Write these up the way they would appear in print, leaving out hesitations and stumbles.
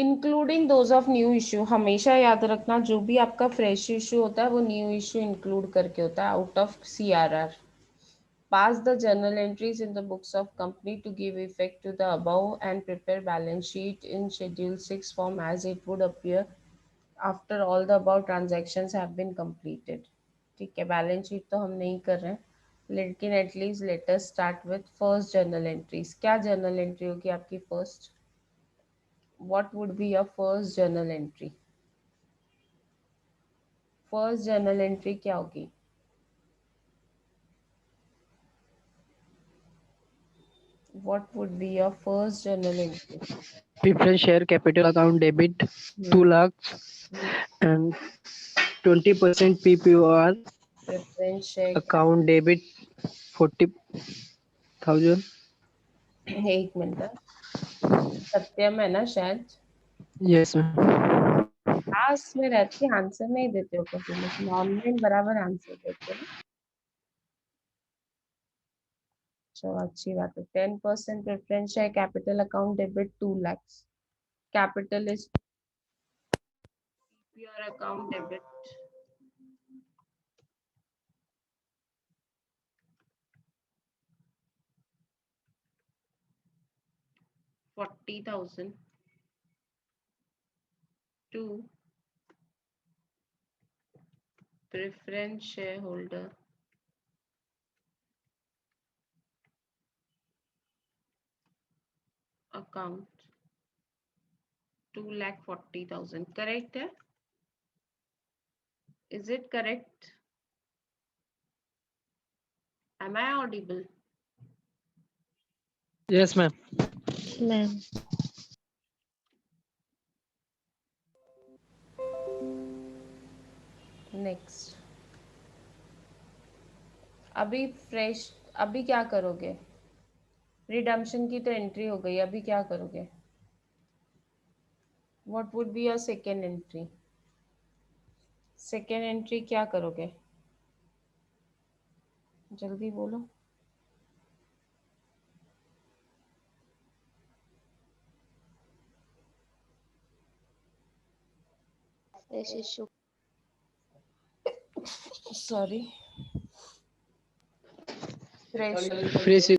Including those of new issue, हमेशा याद रखना जो भी आपका फ्रेश इश्यू होता है वो न्यू इश्यू इंक्लूड करके होता है out of CRR. Pass the journal entries in the books of company to give effect to the above and prepare balance sheet in Schedule 6 form as it would appear after all the above transactions have been completed. ठीक है, balance sheet तो हम नहीं कर रहे हैं, लेकिन at least let us start with first journal entries. क्या जर्नल एंट्री होगी आपकी first? What would be your first journal entry? First journal entry क्या होगी? What would be your first journal entry? Preference share capital account debit 2 Hmm. lakhs and 20% PPOR Preference share account debit 40,000. एक minute. सत्यम है ना शायद? Yes, ma'am. Class में रहती answer नहीं देते हो कभी, लेकिन ऑनलाइन बराबर आंसर देते हो. चलो अच्छी बात है. 10% preference share capital account debit 2 lakhs. Capital is pure account debit 40,000 to preference shareholder account 2,40,000. Correct है? Is it correct? Am I audible? Yes, ma'am. Ma'am. Next. अभी फ्रेश, अभी क्या करोगे? रिडम्पशन की तो एंट्री हो गई, अभी क्या करोगे? What would be your second entry? Second entry क्या करोगे? जल्दी बोलो. Fresh issue. Sorry. Fresh Fresh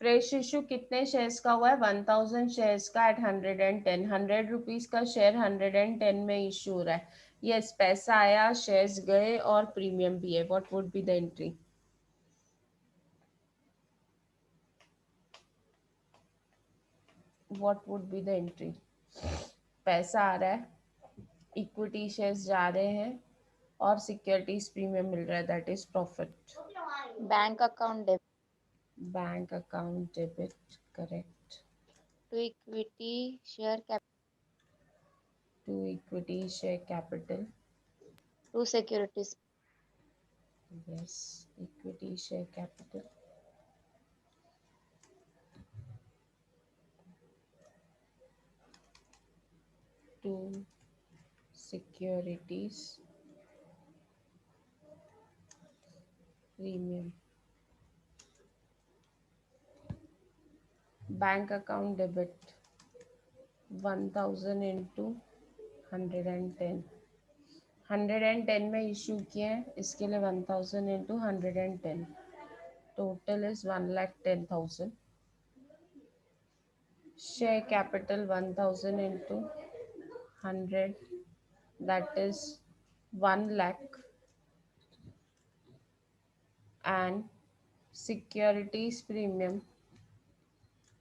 fresh issue कितने शेयर्स का हुआ है? 1000 शेयर्स का एट 110. 100 रुपीज का शेयर 110 में इशू हो रहा है. यस, पैसा आया, शेयर्स गए और प्रीमियम भी है. What would be the entry? What would be the entry? पैसा आ रहा है, इक्विटी शेयर्स जा रहे हैं और सिक्योरिटीज प्रीमियम मिल रहा है, that is profit. Bank account debit bank account debit, correct. to equity share capital to equity share capital, to securities. Yes. Equity share capital to securities premium. Bank account debit 1000 into 110. 110 में issue किए हैं, इसके लिए 1000 into 110. Total is 1,10,000. Share capital 1000 into 100, that is 1 lakh. And securities premium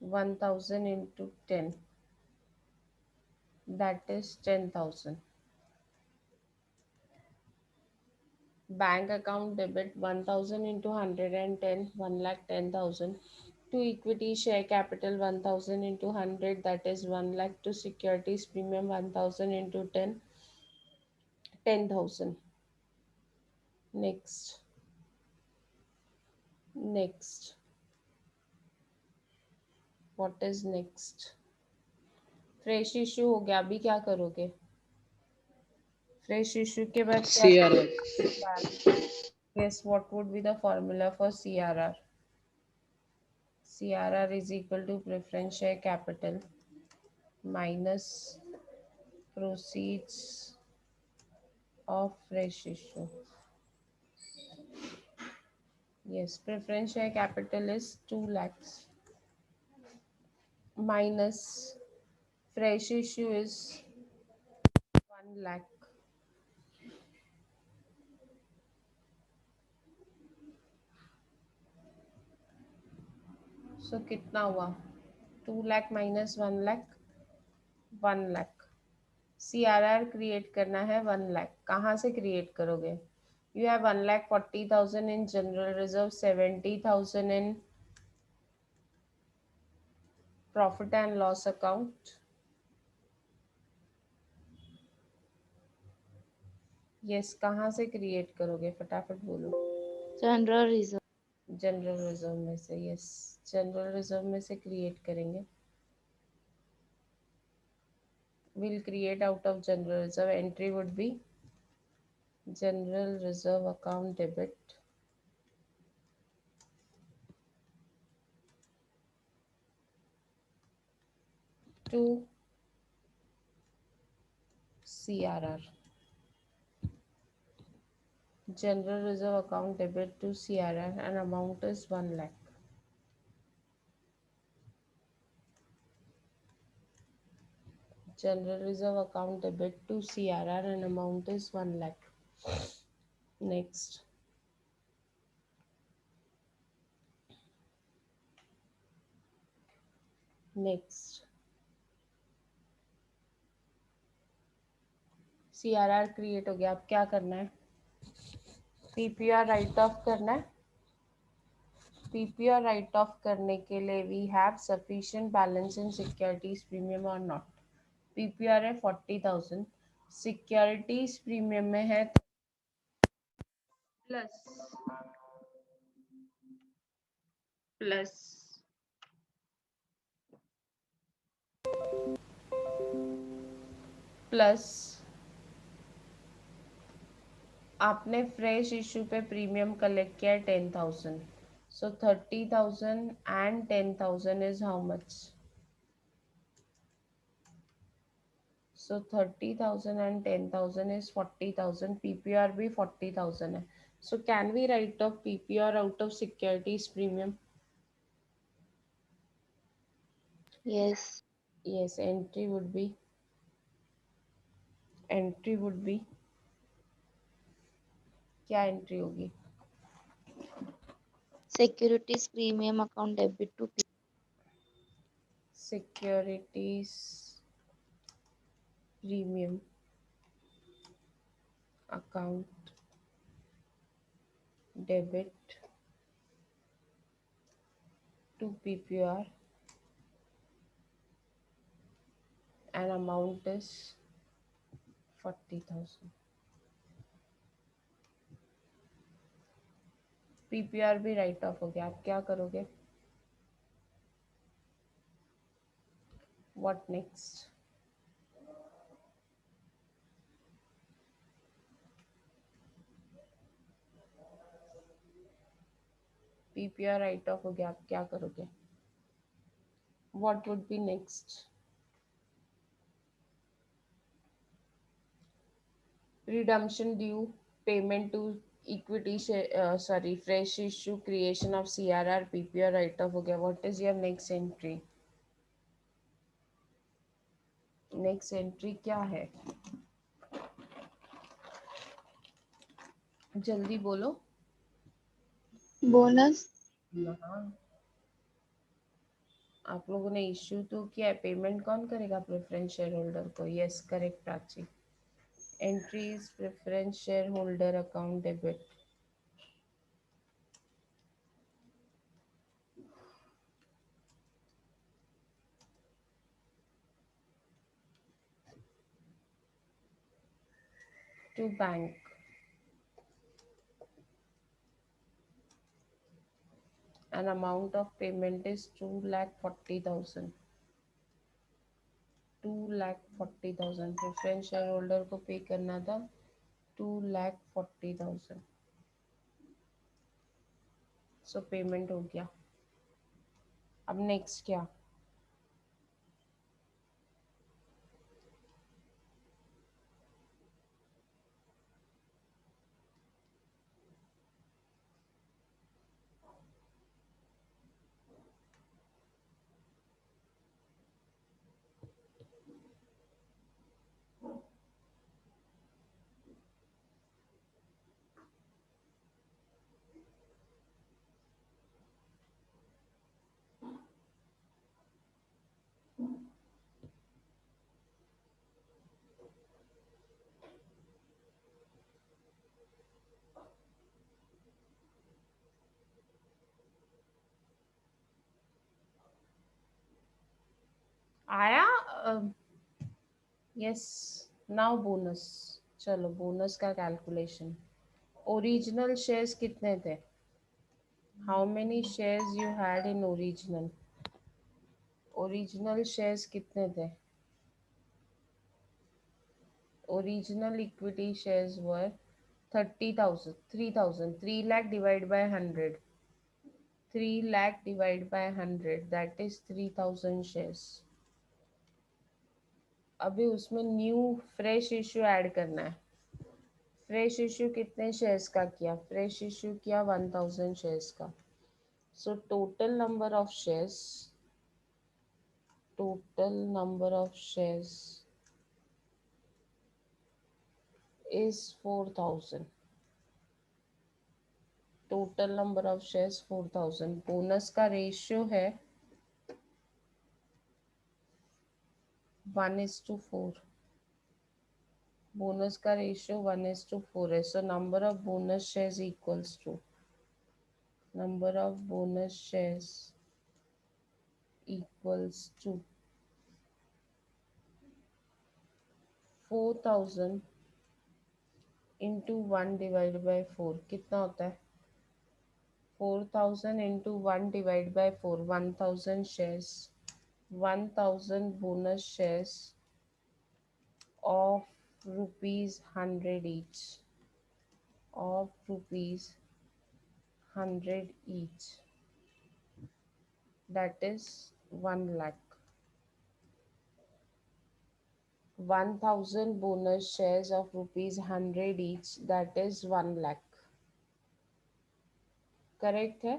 1000 into 10, that is 10,000. Bank account debit 1000 into 110, 1,10,000. To equity share capital 1000 into 100, that is 1 lakh. To securities premium 1000 into 10, 10,000. Next. Next. What is next? Fresh issue हो गया, अभी क्या करोगे? Fresh issue के बाद क्या CRR. Guess what would be the formula for CRR? CRR is equal to preference share capital minus proceeds of fresh issue. Yes, preference share capital is 2 lakhs minus fresh issue is 1 lakh. So कितना हुआ? 2 lakh minus 1 lakh, 1 lakh. CRR create करना है 1 लाख. कहाँ से create करोगे? You have 1,40,000 in general reserve, 70,000 in profit and loss account. Yes, कहाँ से create करोगे? फटाफट बोलो. General reserve. जनरल रिजर्व में से. यस, जनरल रिजर्व में से क्रिएट करेंगे. We'll create out of general reserve. Entry would be general reserve account debit to CRR. General reserve account debit to CRR and amount is 1 lakh. General reserve account debit to CRR and amount is 1 lakh. Next. Next. CRR create हो गया. अब क्या करना है? PPR write of करना है. PPR write of करने के लिए we have sufficient balance in securities premium और नॉट. PPR है 40,000. सिक्योरिटीज प्रीमियम में है प्लस प्लस प्लस आपने फ्रेश इशू पे प्रीमियम कलेक्ट किया है 10,000. So 30,000 and 10,000 is how much? So 30,000 and 10,000 is 40,000. PPR भी 40,000 है. So can we write off PPR out of securities premium? Yes. Yes, entry would be क्या entry होगी? Securities premium account debit to Securities premium account debit to PPR and amount is 40,000. PPR भी right of हो गया. आप क्या करोगे? What next? PPR write of हो गया. आप क्या करोगे? What would be next? Redemption due, payment to equity share, fresh issue, creation of CRR, PPR write off हो गया. What is your next entry? Next entry क्या है? जल्दी बोलो. bonus. हाँ, आप लोगों ने इश्यू तो किया है. पेमेंट कौन करेगा? प्रेफरेंस शेयर होल्डर को. Yes, correct Prachi. Entry is preference share holder account debit to bank. An amount of payment is 2,40,000. 2,40,000 preference share holder को पे करना था. 2,40,000. सो पेमेंट हो गया. अब नेक्स्ट क्या? आया? यस। Now bonus. चलो बोनस का कैलकुलेशन। ओरिजिनल शेयर्स कितने थे? How many shares you had in original? Original shares कितने थे? Original equity shares were 30,000, 3,000, 3 lakh divided by 100. 3 lakh divided by 100, that is 3,000 shares. अभी उसमें न्यू फ्रेश इश्यू ऐड करना है। फ्रेश इश्यू कितने shares का किया? फ्रेश इश्यू किया 1,000 शेयर्स का। So total number of shares is 4,000. Total number of shares 4,000। Bonus का रेशियो है 1:4। बोनस का रेशियो 1:4 है। So number of bonus shares equals to number of bonus shares equals to 4,000 into 1 divided by 4। कितना होता है? 4,000 into 1 divided by 4, 1,000 shares। 1,000 bonus shares of rupees 100 each, of rupees 100 each, that is 1 lakh। 1,000 bonus shares of rupees 100 each, that is 1 lakh। Correct है?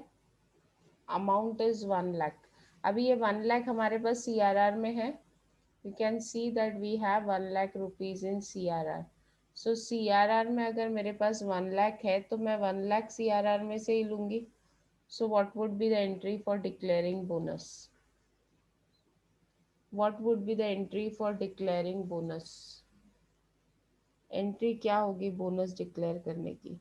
Amount is 1 lakh। अभी ये 1 lakh हमारे पास CRR में है। You can see that we have 1 lakh rupees इन CRR। So CRR में अगर मेरे पास 1 lakh है तो मैं 1 lakh CRR में से ही लूंगी। So what would be the entry for declaring bonus? What would be the entry for declaring bonus? Entry क्या होगी बोनस डिक्लेयर करने की?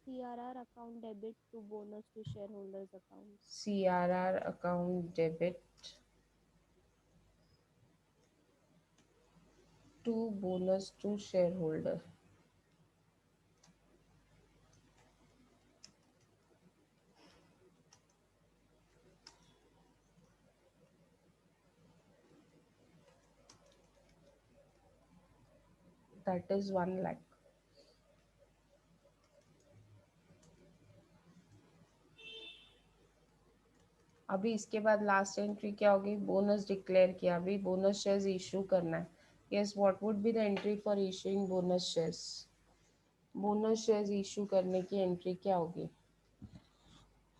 CRR account debit to bonus to shareholders account. CRR account debit to bonus to shareholder। That is 1 lakh। अभी इसके बाद last entry क्या होगी? Bonus declare किया, अभी बोनस शेयर्स इशू करना है। Yes, what would be the entry for issuing bonus shares? Bonus shares issue करने की एंट्री क्या होगी?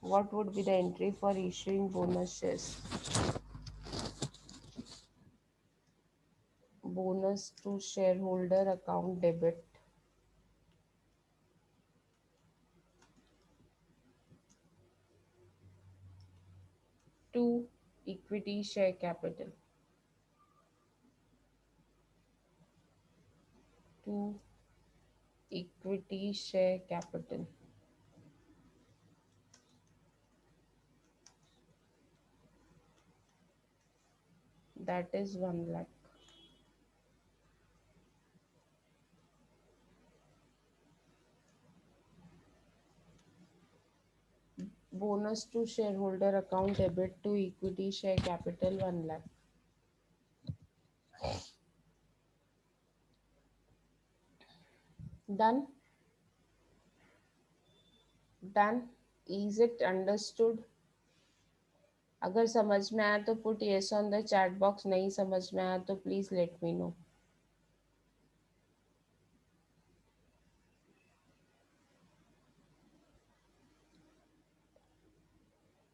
What would be the entry for issuing bonus shares? Bonus to share holder account debit to equity share capital, to equity share capital, that is 1 lakh। Bonus to shareholder account debit to equity share capital 1 lakh। Done? Done? Is it understood? अगर समझ में आया तो put yes on the chat box, नहीं समझ में आया तो please let me know.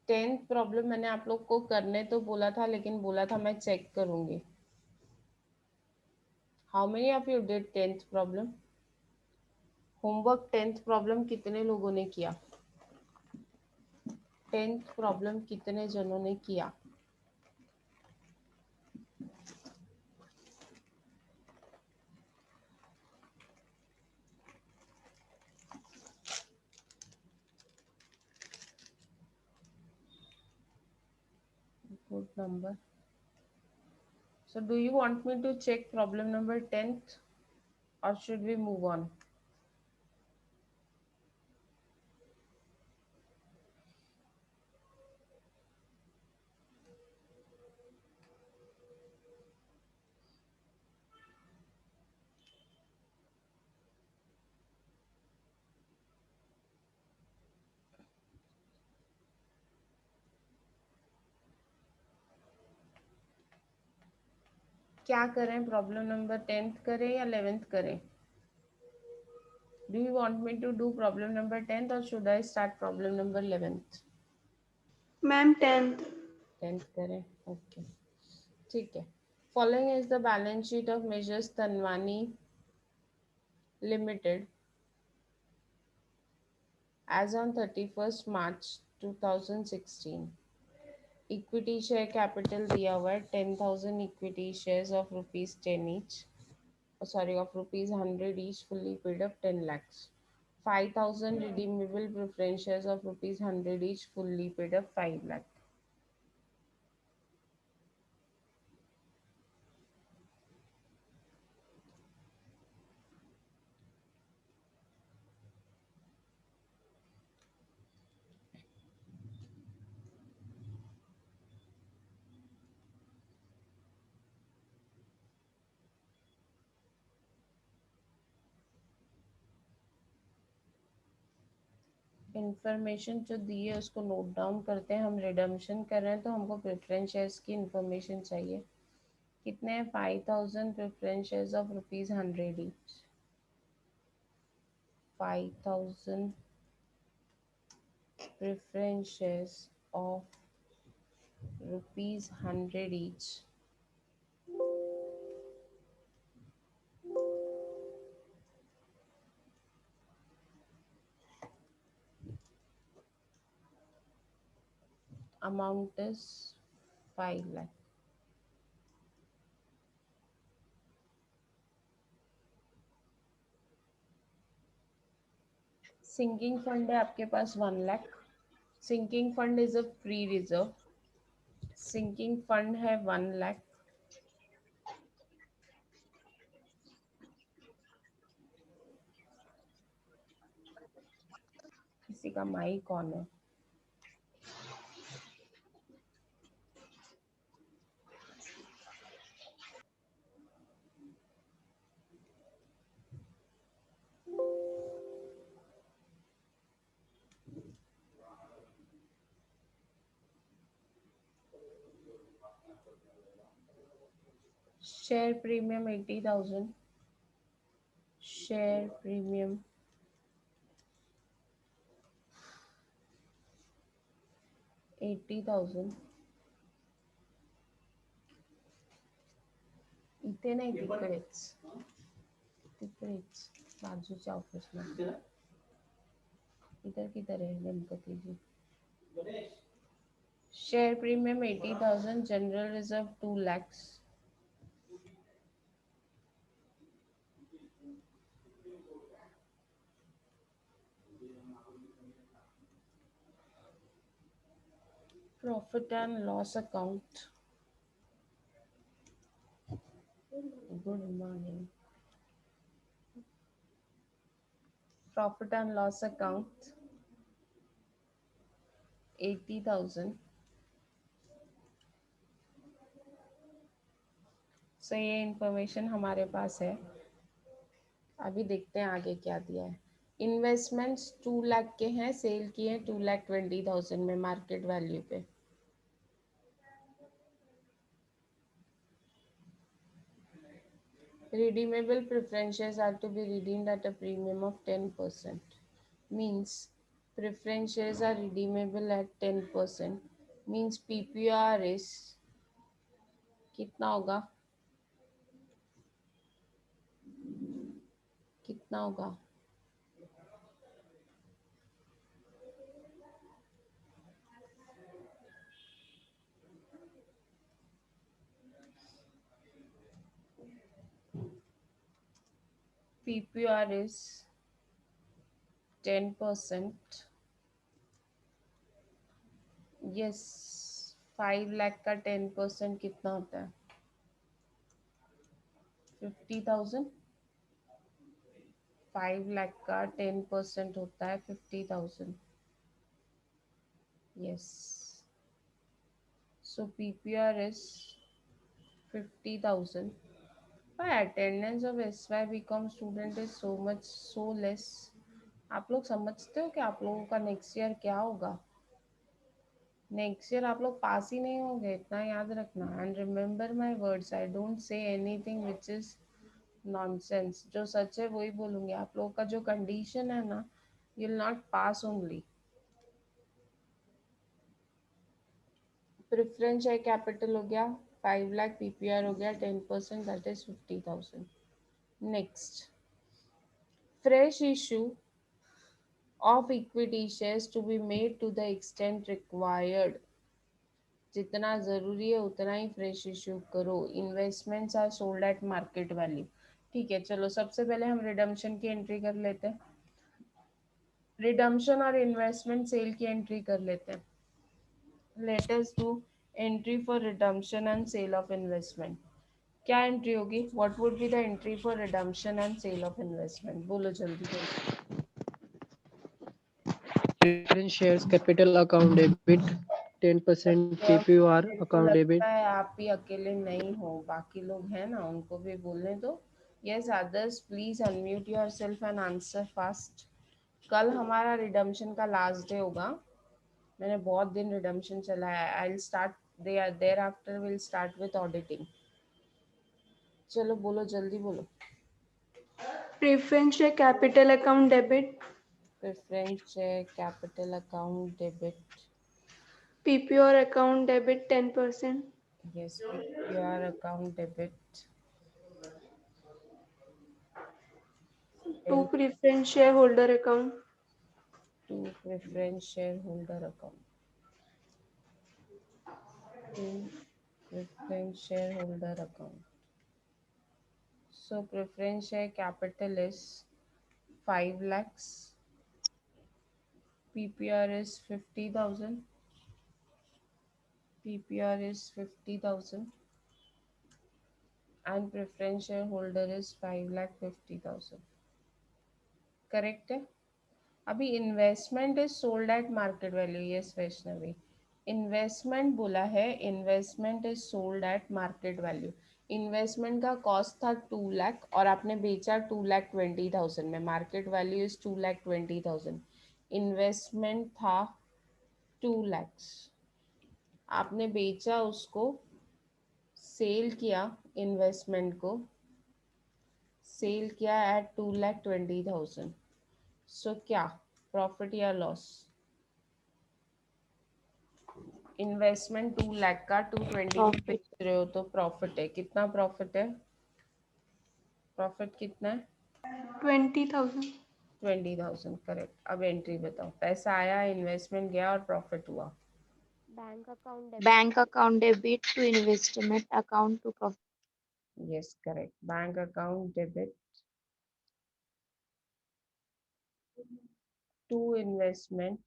Tenth problem मैंने आप लोग को करने तो बोला था, लेकिन बोला था मैं चेक करूंगी। How many of you did tenth problem? Homework tenth problem कितने लोगों ने किया? टेंथ प्रॉब्लम कितने जनों ने किया? Good number. So do you want me to check problem number 10th or should we move on? क्या करें, प्रॉब्लम नंबर 10th करें या 11th करें? Do you want me to do problem number 10th or should I start problem number 11th? Ma'am 10th। 10th करें, okay ठीक है। Following is the balance sheet of Measures Tanwani Limited as on 31st March 2016. Equity share capital दिया हुआ है 10,000 equity shares of rupees 10 each, sorry of rupees 100 each fully paid up 10 lakhs. 5,000 redeemable preference shares of rupees 100 each fully paid up 5 lakh. Information जो दी है उसको note down करते हैं। हम redemption कर रहे हैं तो हमको प्रेफरेंस शेयर्स की इंफॉर्मेशन चाहिए। कितने हैं? 5,000 preference shares of rupees 100 each. 5,000 preference shares of rupees 100 each amount is 5 lakh. Sinking fund है आपके पास 1 lakh. Sinking fund is a free reserve. Sinking fund है 1 लाख। किसी का माइक ऑन है। Share premium 80,000। Share premium 80,000। इथे नाही, तिकडेच तिकडेच बाजूच्या ऑफिसमध्ये। इधर किधर है Ganpati ji? Share premium 80,000, general reserve 2 lakhs. Profit and loss account. Good morning. Profit and loss account 80,000. सो ये इंफॉर्मेशन हमारे पास है। अभी देखते हैं आगे क्या दिया है। इन्वेस्टमेंट्स 2 लाख के हैं, सेल किए हैं 2,20,000 में मार्केट वैल्यू पे। Redeemable preferences are to be redeemed at a premium of 10%. Means preference shares are redeemable at 10%. Means PPR is कितना होगा? कितना होगा? PPR is 10%. Yes, 5 लाख का 10% कितना होता है? 50,000। 5 लाख का 10% होता है 50,000। Yes, so PPR is 50,000। Why attendance of SY BCom student is so much so less? आप लोग समझते हो कि आप लोगों का नेक्स्ट ईयर क्या होगा? नेक्स्ट ईयर आप लोग पास ही नहीं होंगे, इतना याद रखना। And remember my words, I don't say anything which is nonsense. जो सच है वही बोलूंगी। आप लोगों का जो कंडीशन है ना, you will not pass only. Preference share capital हो गया 5 लाख, पीपीआर हो गया 10%, that is 50,000। Next, fresh issue of equity shares to be made to the extent required। जितना जरूरी है उतना ही फ्रेश इश्यू करो। Investments are sold at market value. ठीक है, चलो सबसे पहले हम रिडम्पशन की एंट्री कर लेते हैं। रिडम्पशन और इन्वेस्टमेंट सेल की एंट्री कर लेते हैं। Let us do entry for redemption and sale of investment. क्या एंट्री होगी? What would be the entry for redemption and sale of investment? बोलो जल्दी जल्दी। Preference shares capital account debit 10% PPOR मेरे को account debit लगता है आप ही अकेले नहीं हो, बाकी लोग हैं ना, उनको भी बोलने दो। Yes others, please unmute yourself and answer fast. कल हमारा रिडम्पशन का लास्ट डे होगा। मैंने बहुत दिन रिडम्पशन चलाया है। I will start thereafter will start with auditing. चलो बोलो जल्दी बोलो। Preference share capital account debit. Preference share capital account debit. PPR account debit 10%. यस, PPR account debit. Two preference shareholder account. To preference share holder account. To preference share holder account. So preference share capital is 5 lakhs. PPR is 50,000. PPR is 50,000 and preference shareholder is 5,50,000। Correct है? अभी investment is sold at market value. Yes Vaishnavi, investment बोला है, investment is sold at market value. Investment का cost था 2 लाख और आपने बेचा 2,20,000 में। Market value is 2,20,000। इन्वेस्टमेंट था 2 lakhs, आपने बेचा उसको, सेल किया, इन्वेस्टमेंट को सेल किया एट 2,20,000। सो क्या प्रॉफिट या लॉस? इन्वेस्टमेंट 2 लाख का 220 में Profit. बेच रहे हो तो प्रॉफिट है। कितना प्रॉफिट है? प्रॉफिट कितना है? 20,000. 20,000। करेक्ट। अब एंट्री बताओ। पैसा आया, इन्वेस्टमेंट गया और प्रॉफिट हुआ। Bank account debit. Bank account debit to investment account to profit. Yes correct. Bank account debit to investment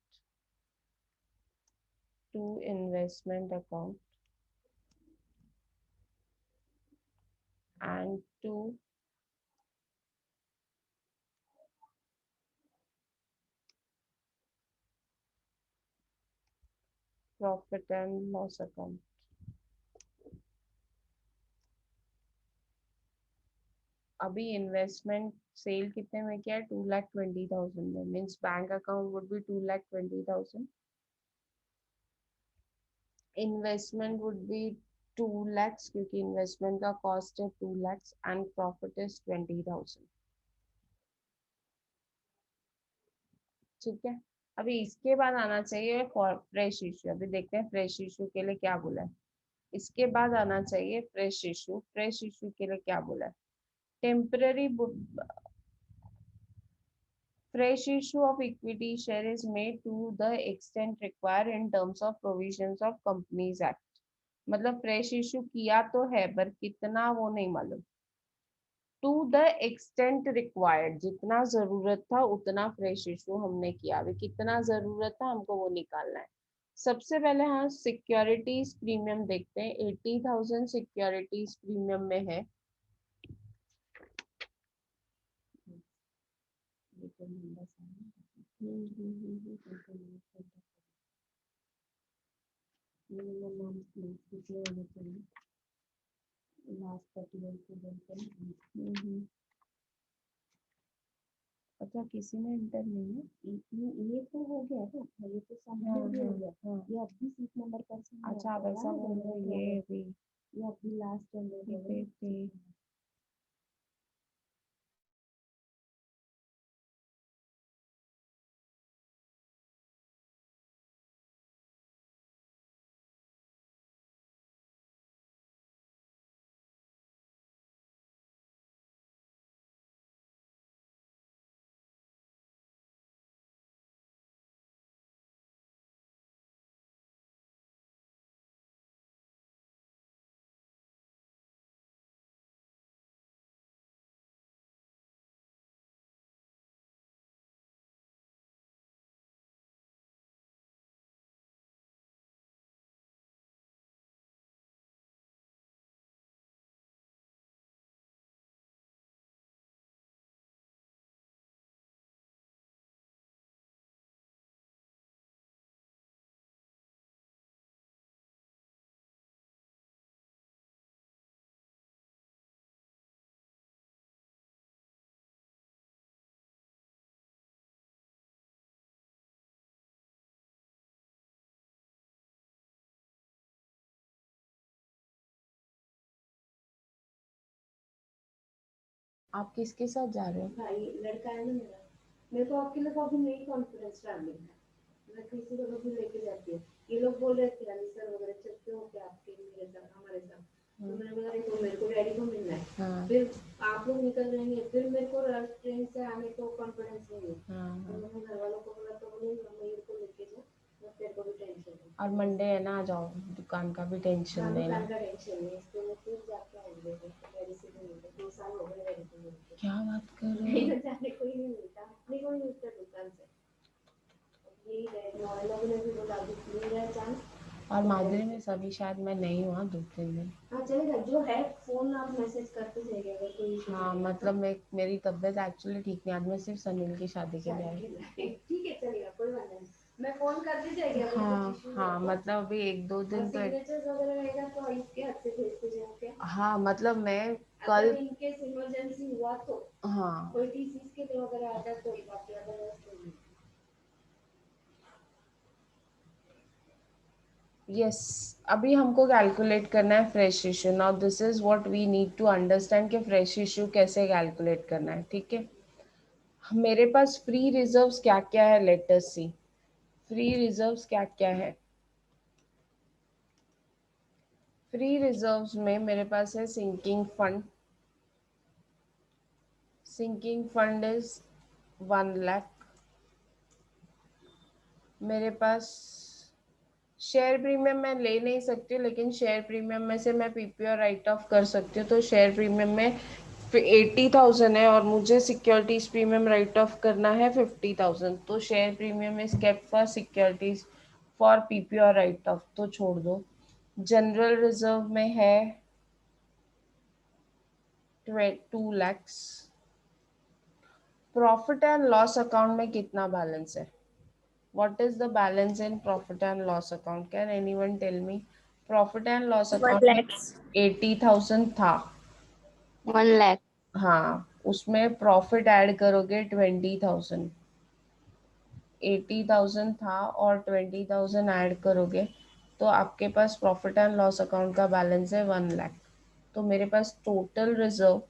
account and to profit and loss account। अभी इन्वेस्टमेंट सेल कितने में किया है? 2,20,000 में। Means bank account would be 2,20,000। Investment would be 2 lakhs क्योंकि investment का cost है 2 lakhs and profit is 20,000। ठीक है, अभी इसके बाद आना चाहिए फ्रेश इश्यू। अभी देखते हैं फ्रेश इश्यू के लिए क्या बोला है। इसके बाद आना चाहिए फ्रेश इश्यू। फ्रेश इश्यू के लिए क्या बोला है? Temporary fresh issue of equity share is made to the extent required in terms of provisions of companies act। मतलब फ्रेश इश्यू किया तो है पर कितना वो नहीं मालूम। टू द एक्सटेंट रिक्वायर्ड, जितना जरूरत था उतना फ्रेश इश्यू हमने किया। अभी कितना जरूरत था हमको वो निकालना है। सबसे पहले हाँ सिक्योरिटीज प्रीमियम देखते हैं। 80,000 सिक्योरिटीज प्रीमियम में है। अच्छा किसी में इंटर नहीं है। ये तो हो गया ना, ये तो सबमिट भी हो गया। ये अभी सीट नंबर पर्सन अच्छा आप ऐसा बोल रहे हो, ये भी ये अभी लास्ट पे आप किसके साथ जा रहे हो? भाई लड़का है ना मेरा, मेरे को अकेले को अभी नहीं कॉन्फिडेंस ट्रैवलिंग है, मैं किसी को भी लेके जाती हूँ। ये लोग बोल रहे थे सर वगैरह चलते हो क्या आपके मेरे साथ हमारे साथ, तो मैंने बोला देखो मेरे को डैडी को मिलना है। हाँ फिर आप लोग निकल जाएंगे, फिर मेरे को ट्रेन से आने को कॉन्फिडेंस नहीं है। तो मैंने घर वालों को बोला, तो बोले मम्मी को लेके जाओ, तो तेरे को भी टेंशन है। और मंडे है ना, आ जाओ, दुकान का भी टेंशन लेना। दुकान का टेंशन नहीं, इसके लिए फिर जाके आएंगे, डैडी से भी मिलते 2 साल हो गए डैडी को मिलते। क्या बात कर रहे नहीं हो? ना जाने कोई नहीं मिलता, अपने को नहीं मिलता दुकान से। यही है, लोगों ने भी बोला अभी मिल रहा है चांस। और माधुरी में सभी शायद मैं नहीं हुआ 2-3 दिन। हाँ चलेगा, जो है फोन आप मैसेज करते जाइए अगर कोई इशू हाँ नहीं है मतलब मेरी तबीयत एक्चुअली ठीक नहीं, आज मैं सिर्फ सनील की शादी के लिए आई। ठीक है चलेगा, कोई बात नहीं, मैं फोन करते जाइए अगर हाँ कुछ इशू हाँ मतलब अभी 1-2 दिन तो सिग्नेचर्स वगैरह रहेगा तो इसके हाथ से भेजते जाओगे। हाँ मतलब मैं अगर कल इनकेस इमरजेंसी हुआ तो हाँ कोई टीसीस के लिए वगैरह आता तो बाकी अदरवाइज तो नहीं। यस अभी हमको कैलकुलेट करना है fresh issue. Now this is what we need to understand कि फ्रेश इशू कैसे कैलकुलेट करना है। ठीक है, मेरे पास फ्री रिजर्व्स क्या क्या है, let us see. Free reserves क्या क्या है? फ्री रिजर्व्स में मेरे पास है sinking fund. Sinking fund is 1 lakh. मेरे पास शेयर प्रीमियम मैं ले नहीं सकती, लेकिन शेयर प्रीमियम में से मैं पीपीओ राइट ऑफ कर सकती हूँ। तो शेयर प्रीमियम में 80,000 है और मुझे सिक्योरिटीज प्रीमियम राइट ऑफ करना है 50,000। तो share premium is kept for securities for PPO right of, तो छोड़ दो। जनरल रिजर्व में है 2 lakhs। Profit and loss account में कितना बैलेंस है? What is the balance in profit and loss account? Can anyone tell me? Profit and loss 1 account में lakhs. 80,000 था। 1 lakh. हाँ उसमें प्रॉफिट ऐड करोगे 20,000। 80,000 था और 20,000 ऐड करोगे तो आपके पास प्रॉफिट एंड लॉस अकाउंट का बैलेंस है 1 लाख। तो मेरे पास total reserve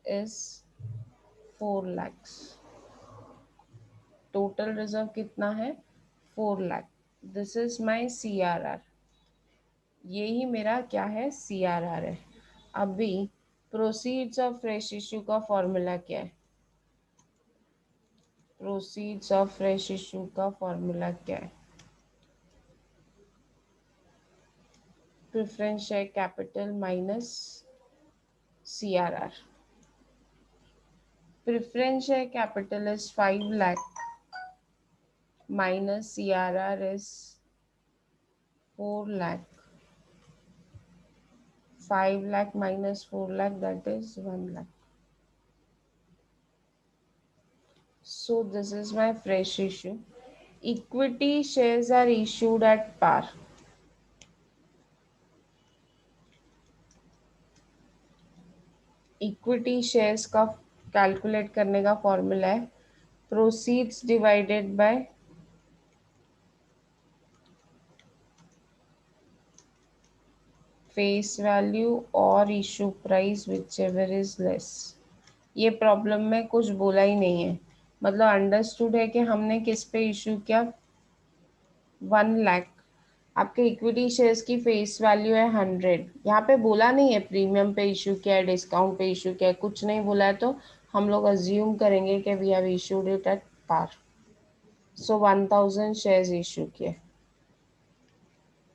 is 4 lakhs। Total reserve कितना है? 4 lakh. This is my CRR। यही मेरा क्या है? CRR है। अभी प्रोसीड्स ऑफ फ्रेश इशू का फॉर्मूला क्या है? प्रोसीड्स ऑफ फ्रेश इशू का फॉर्मूला क्या है? Preference share capital minus CRR। Preference share capital is 5 lakh minus CRR is 4 lakh। 5 lakh minus 4 lakh, that is 1 lakh. So this is my fresh issue. Equity shares are issued at par. Equity shares का calculate करने का formula है proceeds divided by face value और issue price whichever is less. ये problem में कुछ बोला ही नहीं है, मतलब अंडरस्टूड है कि हमने किस पे इशू किया, 1 लाख। आपके इक्विटी शेयर्स की फेस वैल्यू है 100। यहाँ पे बोला नहीं है प्रीमियम पे इशू किया है, डिस्काउंट पे इशू किया है, कुछ नहीं बोला है, तो हम लोग अज्यूम करेंगे कि we have issued it at par. So 1000 shares issue किए।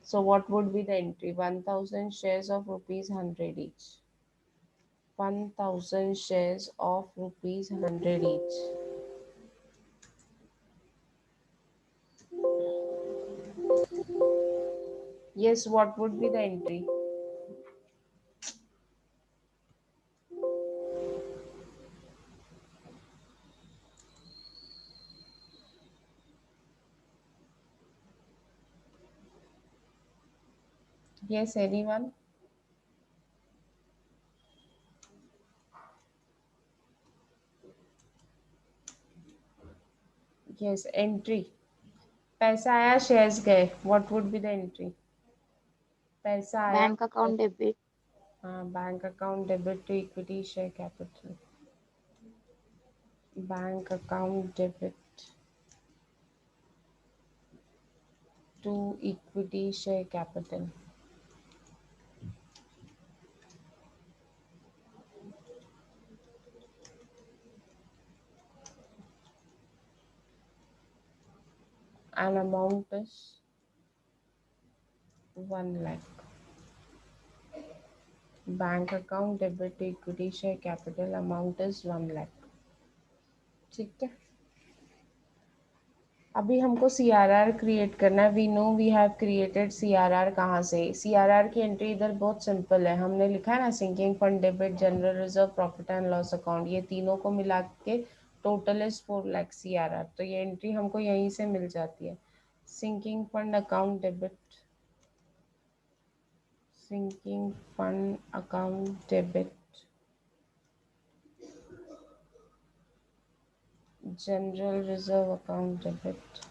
So what would be the entry? 1000 shares of rupees 100 each. 1000 shares of rupees 100 each. Yes, what would be the entry? Yes, anyone? Yes, entry. पैसा आया, shares गए, what would be the entry? पैसा आया, Bank account debit. हाँ, bank account debit to equity share capital. Bank account debit to equity share capital. And amount is 1 lakh. Bank account debit to equity share capital amount is 1 lakh. ठीक है, अभी हमको CRR create करना है। We know we have created CRR। कहाँ से? CRR की entry इधर बहुत सिंपल है, हमने लिखा है ना sinking fund debit, general reserve, profit and loss account, ये तीनों को मिला के टोटल इज 4 लाख CRR। तो ये एंट्री हमको यहीं से मिल जाती है। Sinking fund account debit, sinking fund account debit, general reserve account debit,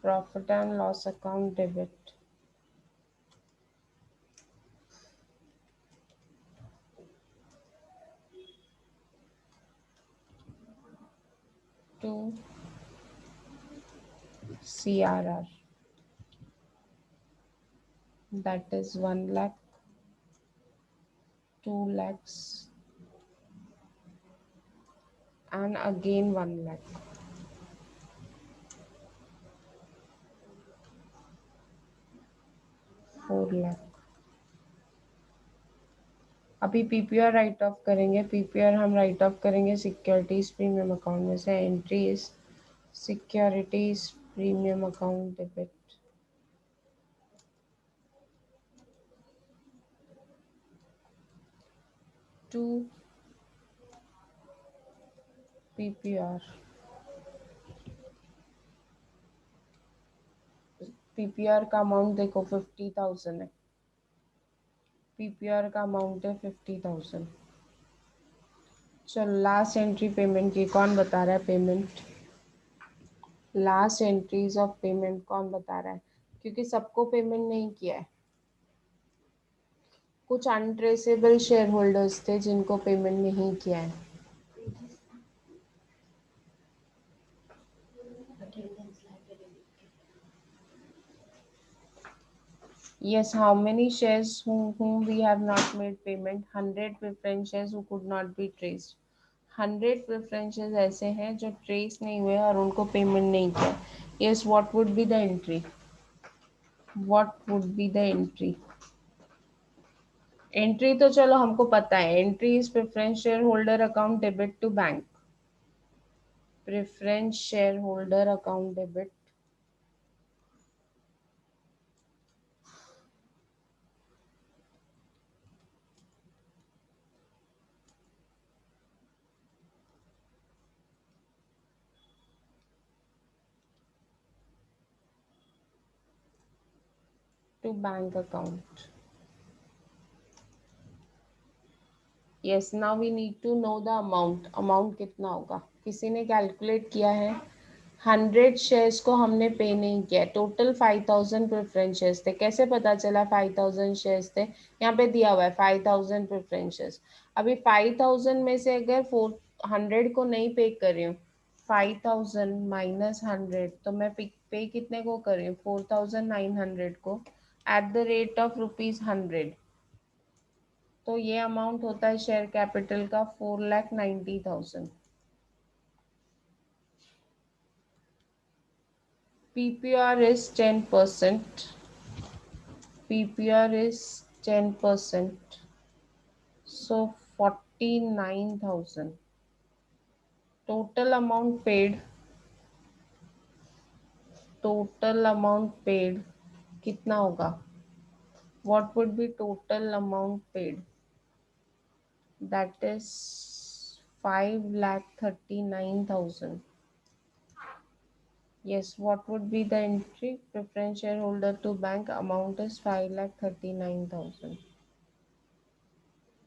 profit and loss account debit, to CRR, that is 1 lakh, 2 lakhs, and again 1 lakh. 4 lakh। अभी PPR write off करेंगे। PPR हम write off करेंगे securities premium account में से। Entry is securities premium account debit to PPR। PPR का amount देखो 50,000 है। PPR का अमाउंट है 50,000। चलो लास्ट एंट्री पेमेंट की कौन बता रहा है? Payment, last entries of payment कौन बता रहा है? क्योंकि सबको पेमेंट नहीं किया है, कुछ अनट्रेसेबल शेयर होल्डर्स थे जिनको पेमेंट नहीं किया है। Yes, how many shares whom we have not made payment? 100 preference shares who could not be traced. 100 preferences ऐसे हैं जो ट्रेस नहीं हुए और उनको पेमेंट नहीं किया। Yes, what would be the entry? What would be the entry? Entry तो चलो हमको पता है, entry is preference share holder account debit to bank. Preference share holder account debit to bank account. Yes, now we need to know the amount. Amount कितना होगा? किसी ने calculate किया है? 100 शेयर्स को हमने पे नहीं किया, टोटल 5000 प्रेफरेंस शेयर्स थे. कैसे पता चला 5000 शेयर्स थे? यहाँ पे दिया हुआ है 5000 प्रेफरेंस शेयर्स. अभी 5000 में से अगर 400 को नहीं पे कर रही हूँ, 5000 माइनस 100, तो मैं पे कितने को कर रही हूँ? 4900 को एट द रेट ऑफ ₹100. तो ये अमाउंट होता है शेयर कैपिटल का 4,90,000. PPR is 10%. PPR is 10%. So 49,000. Total amount paid. Total amount paid कितना होगा? What would be total amount paid? That is 5,39,000. Yes, what would be the entry? Preference shareholder to bank amount is 5,39,000.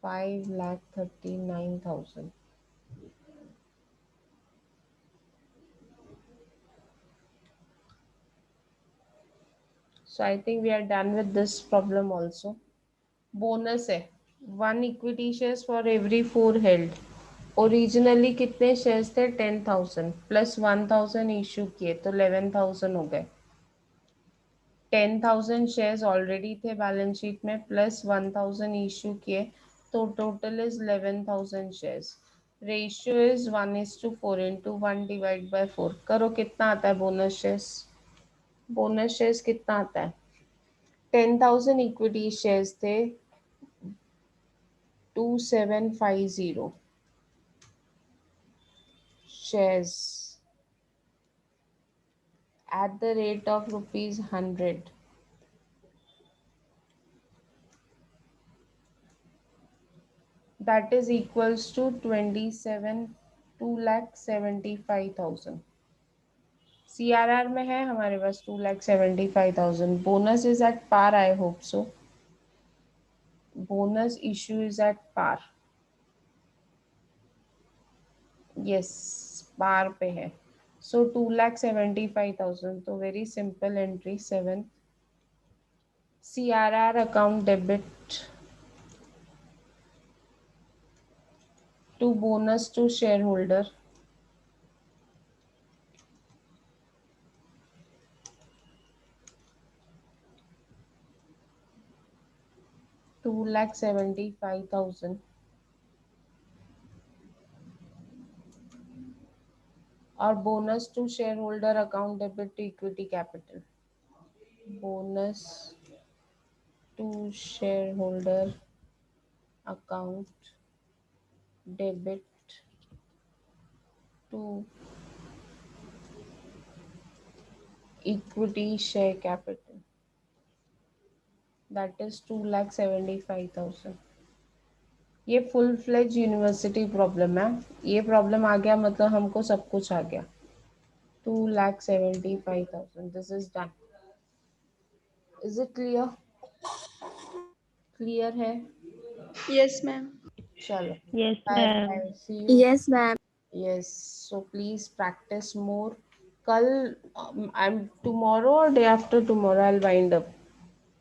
5,39,000. So I think we are done with this problem also. Bonus है 1 equity shares for every 4 held. Originally कितने shares थे? 10,000 plus 1,000 issue किए तो 11,000 हो गए. 10,000 shares already थे balance sheet में, plus 1,000 issue किए, तो total is 11,000 shares. Ratio is 1:4 into 1 divide by 4. करो कितना आता है बोनस शेयर्स? बोनस शेयर्स कितना आता है? 10,000 इक्विटी शेयर्स थे, 2750 shares at the rate of ₹100. That is equals to 2,75,000. CRR में है हमारे पास 2,75,000. Bonus is at par. I hope so. Bonus issue is at par. Yes, par पे है. So 2,75,000. तो very simple entry 7. CRR account debit to bonus to shareholder. $2,75,000 और bonus to share holder account debit to equity capital. Bonus to share holder account debit to equity share capital. That is 2,75,000. ये full fledge university problem है. ये problem आ गया मतलब हमको सब कुछ आ गया. 2,75,000. This is done. Is it clear? Clear है? Yes, ma'am. चलो, Yes, bye ma'am. Bye, see you. Yes, ma'am. Yes, so please practice more. कल I'm tomorrow or day after tomorrow I'll wind up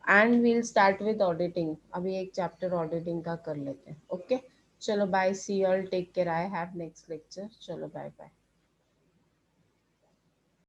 and we'll start with auditing. अभी एक chapter auditing का कर लेते हैं. Okay, चलो bye, see you all, take care. I have next lecture. चलो bye bye.